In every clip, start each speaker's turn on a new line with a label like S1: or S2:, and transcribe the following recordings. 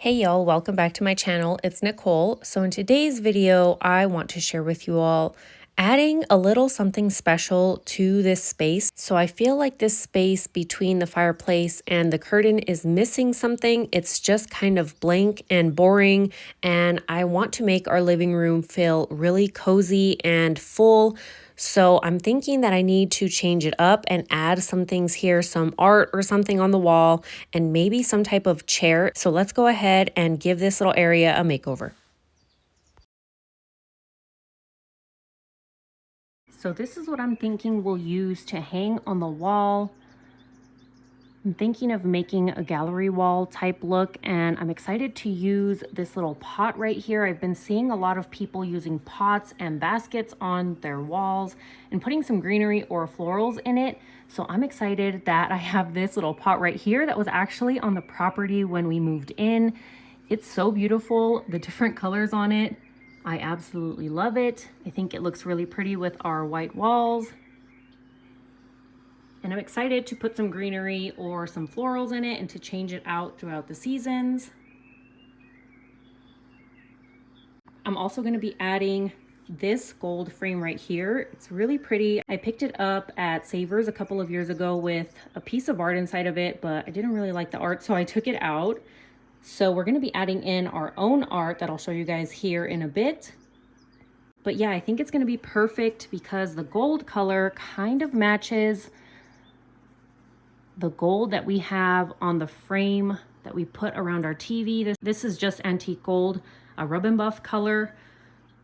S1: Hey y'all, welcome back to my channel. It's Nicole. So in today's video, I want to share with you all adding a little something special to this space. So I feel like this space between the fireplace and the curtain is missing something. It's just kind of blank and boring, and I want to make our living room feel really cozy and full. So I'm thinking that I need to change it up and add some things here, some art or something on the wall, and maybe some type of chair. So let's go ahead and give this little area a makeover. So this is what I'm thinking we'll use to hang on the wall. I'm thinking of making a gallery wall type look, and I'm excited to use this little pot right here. I've been seeing a lot of people using pots and baskets on their walls and putting some greenery or florals in it. So I'm excited that I have this little pot right here that was actually on the property when we moved in. It's so beautiful, the different colors on it. I absolutely love it. I think it looks really pretty with our white walls. And I'm excited to put some greenery or some florals in it and to change it out throughout the seasons. I'm also going to be adding this gold frame right here. It's really pretty. I picked it up at Savers a couple of years ago with a piece of art inside of it, but I didn't really like the art, so I took it out. So we're going to be adding in our own art that I'll show you guys here in a bit. But yeah, I think it's going to be perfect because the gold color kind of matches the gold that we have on the frame that we put around our TV. This is just antique gold, a rub and buff color.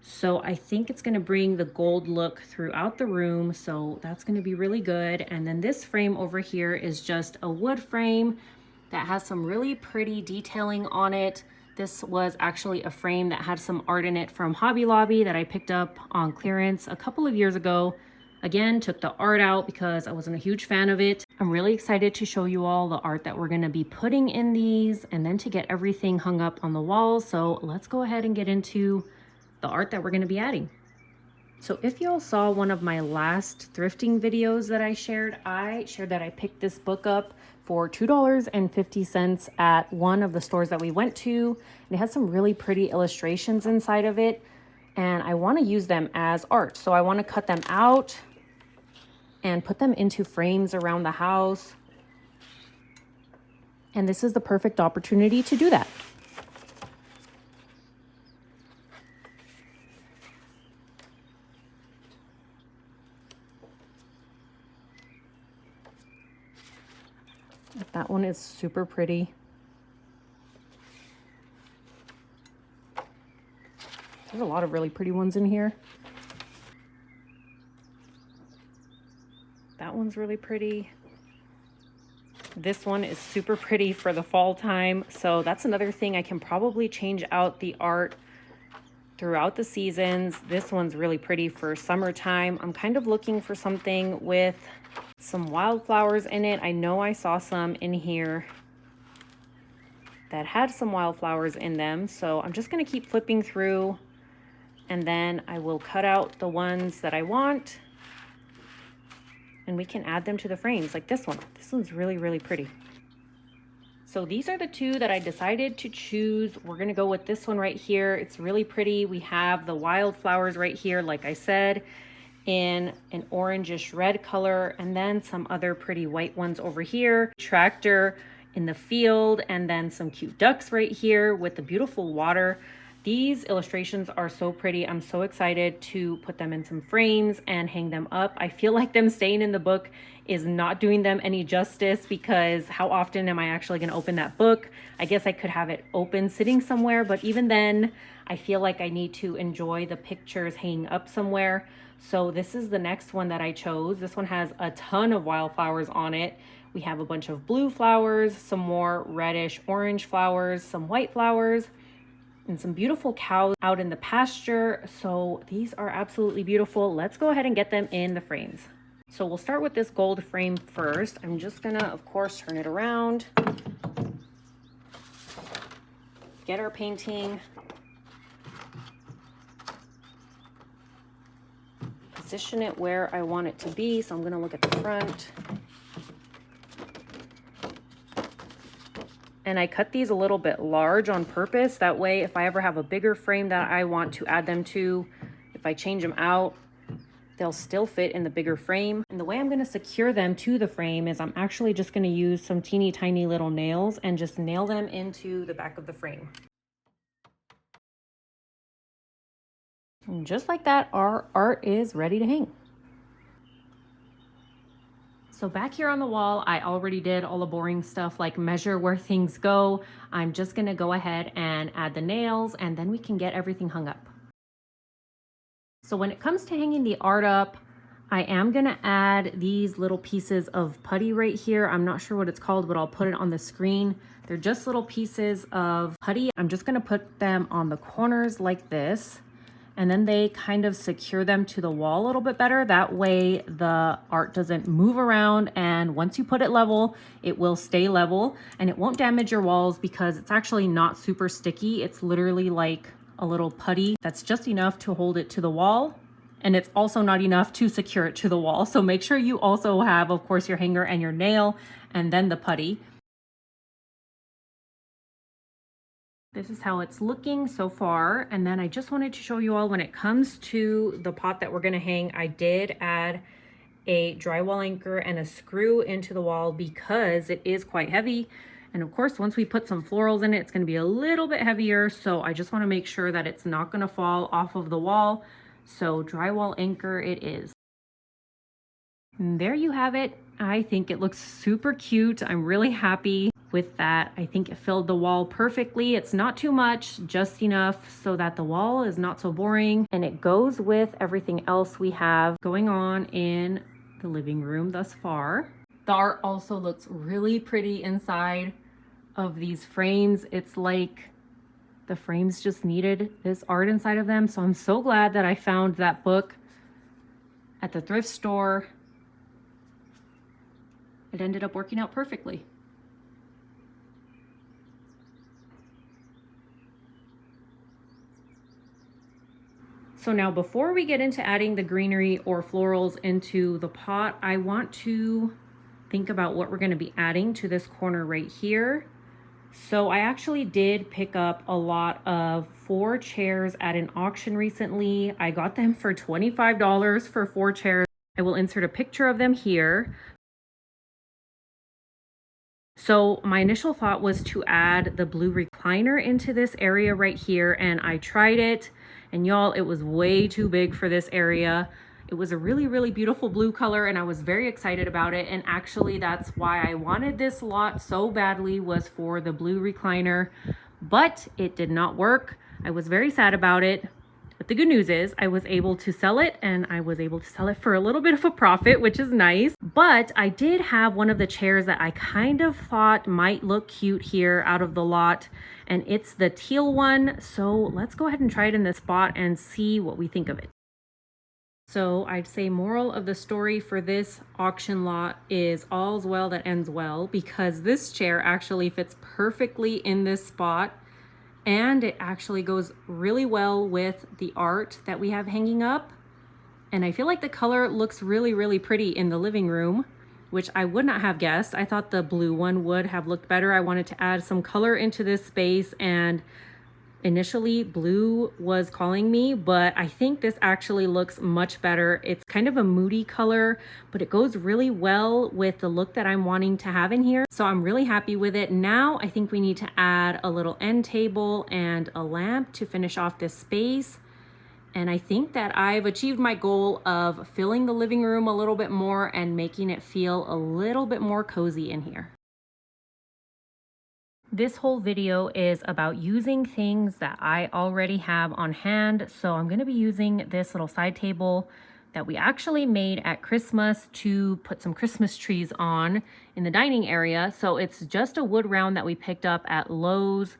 S1: So I think it's going to bring the gold look throughout the room. So that's going to be really good. And then this frame over here is just a wood frame that has some really pretty detailing on it. This was actually a frame that had some art in it from Hobby Lobby that I picked up on clearance a couple of years ago. Again, took the art out because I wasn't a huge fan of it. I'm really excited to show you all the art that we're going to be putting in these and then to get everything hung up on the walls. So let's go ahead and get into the art that we're going to be adding. So if y'all saw one of my last thrifting videos that I shared that I picked this book up for $2.50 at one of the stores that we went to. And it has some really pretty illustrations inside of it, and I want to use them as art. So I want to cut them out and put them into frames around the house. And this is the perfect opportunity to do that. That one is super pretty. There's a lot of really pretty ones in here. That one's really pretty. This one is super pretty for the fall time. So that's another thing. I can probably change out the art throughout the seasons. This one's really pretty for summertime. I'm kind of looking for something with some wildflowers in it. I know I saw some in here that had some wildflowers in them. So I'm just going to keep flipping through, and then I will cut out the ones that I want, and we can add them to the frames like this one. This one's really, really pretty. So these are the two that I decided to choose. We're gonna go with this one right here. It's really pretty. We have the wildflowers right here, like I said, in an orangish red color, and then some other pretty white ones over here. Tractor in the field, and then some cute ducks right here with the beautiful water. These illustrations are so pretty. I'm so excited to put them in some frames and hang them up. I feel like them staying in the book is not doing them any justice, because how often am I actually going to open that book? I guess I could have it open sitting somewhere, but even then, I feel like I need to enjoy the pictures hanging up somewhere. So this is the next one that I chose. This one has a ton of wildflowers on it. We have a bunch of blue flowers, some more reddish orange flowers, some white flowers, and some beautiful cows out in the pasture. So these are absolutely beautiful. Let's go ahead and get them in the frames. So we'll start with this gold frame first. I'm just gonna, of course, turn it around, get our painting, position it where I want it to be. So I'm gonna look at the front. And I cut these a little bit large on purpose. That way, if I ever have a bigger frame that I want to add them to, if I change them out, they'll still fit in the bigger frame. And the way I'm gonna secure them to the frame is I'm actually just gonna use some teeny tiny little nails and just nail them into the back of the frame. And just like that, our art is ready to hang. So back here on the wall, I already did all the boring stuff like measure where things go. I'm just gonna go ahead and add the nails and then we can get everything hung up. So when it comes to hanging the art up, I am gonna add these little pieces of putty right here. I'm not sure what it's called, but I'll put it on the screen. They're just little pieces of putty. I'm just gonna put them on the corners like this, and then they kind of secure them to the wall a little bit better. That way the art doesn't move around, and once you put it level, it will stay level and it won't damage your walls because it's actually not super sticky. It's literally like a little putty that's just enough to hold it to the wall, and it's also not enough to secure it to the wall. So make sure you also have, of course, your hanger and your nail and then the putty. This is how it's looking so far. And then I just wanted to show you all, when it comes to the pot that we're gonna hang, I did add a drywall anchor and a screw into the wall because it is quite heavy. And of course, once we put some florals in it, it's gonna be a little bit heavier. So I just wanna make sure that it's not gonna fall off of the wall. So drywall anchor it is. And there you have it. I think it looks super cute. I'm really happy with that. I think it filled the wall perfectly. It's not too much, just enough so that the wall is not so boring. And it goes with everything else we have going on in the living room thus far. The art also looks really pretty inside of these frames. It's like the frames just needed this art inside of them. So I'm so glad that I found that book at the thrift store. It ended up working out perfectly. So now before we get into adding the greenery or florals into the pot, I want to think about what we're going to be adding to this corner right here. So I actually did pick up a lot of 4 chairs at an auction recently. I got them for $25 for 4 chairs. I will insert a picture of them here. So my initial thought was to add the blue recliner into this area right here, and I tried it, and y'all, it was way too big for this area. It was a really, really beautiful blue color, and I was very excited about it. And actually, that's why I wanted this lot so badly, was for the blue recliner, but it did not work. I was very sad about it. But the good news is I was able to sell it, and I was able to sell it for a little bit of a profit, which is nice. But I did have one of the chairs that I kind of thought might look cute here out of the lot, and it's the teal one. So let's go ahead and try it in this spot and see what we think of it. So I'd say moral of the story for this auction lot is all's well that ends well, because this chair actually fits perfectly in this spot. And it actually goes really well with the art that we have hanging up. And I feel like the color looks really, really pretty in the living room, which I would not have guessed. I thought the blue one would have looked better. I wanted to add some color into this space, and initially blue was calling me, but I think this actually looks much better. It's kind of a moody color, but it goes really well with the look that I'm wanting to have in here. So I'm really happy with it. Now I think we need to add a little end table and a lamp to finish off this space. And I think that I've achieved my goal of filling the living room a little bit more and making it feel a little bit more cozy in here. This whole video is about using things that I already have on hand. So I'm going to be using this little side table that we actually made at Christmas to put some Christmas trees on in the dining area. So it's just a wood round that we picked up at Lowe's,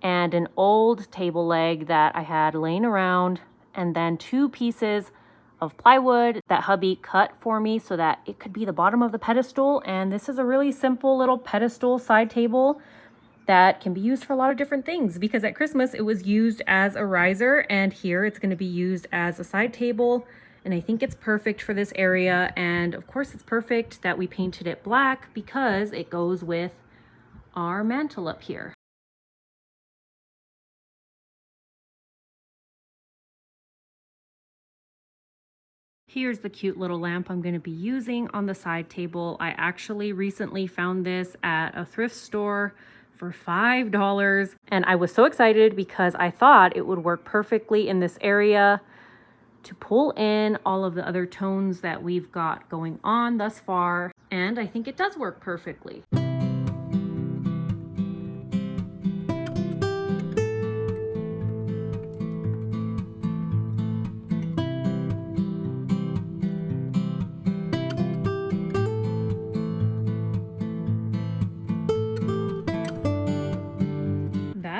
S1: and an old table leg that I had laying around, and then 2 pieces of plywood that hubby cut for me so that it could be the bottom of the pedestal. And this is a really simple little pedestal side table that can be used for a lot of different things, because at Christmas it was used as a riser, and here it's going to be used as a side table. And I think it's perfect for this area. And of course it's perfect that we painted it black because it goes with our mantle up here. Here's the cute little lamp I'm going to be using on the side table. I actually recently found this at a thrift store for $5, and I was so excited because I thought it would work perfectly in this area to pull in all of the other tones that we've got going on thus far, and I think it does work perfectly.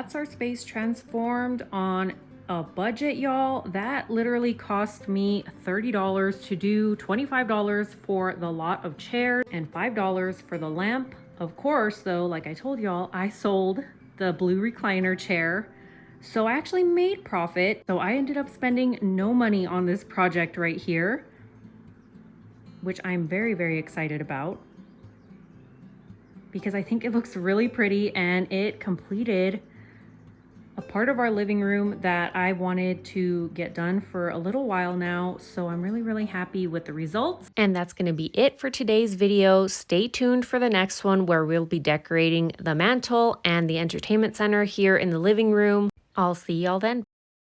S1: That's our space transformed on a budget, y'all. That literally cost me $30 to do, $25 for the lot of chairs and $5 for the lamp. Of course, though, like I told y'all, I sold the blue recliner chair, so I actually made profit. So I ended up spending no money on this project right here, which I'm very, very excited about because I think it looks really pretty and it completed a part of our living room that I wanted to get done for a little while now. So I'm really, really happy with the results. And that's going to be it for today's video. Stay tuned for the next one where we'll be decorating the mantle and the entertainment center here in the living room. I'll see y'all then.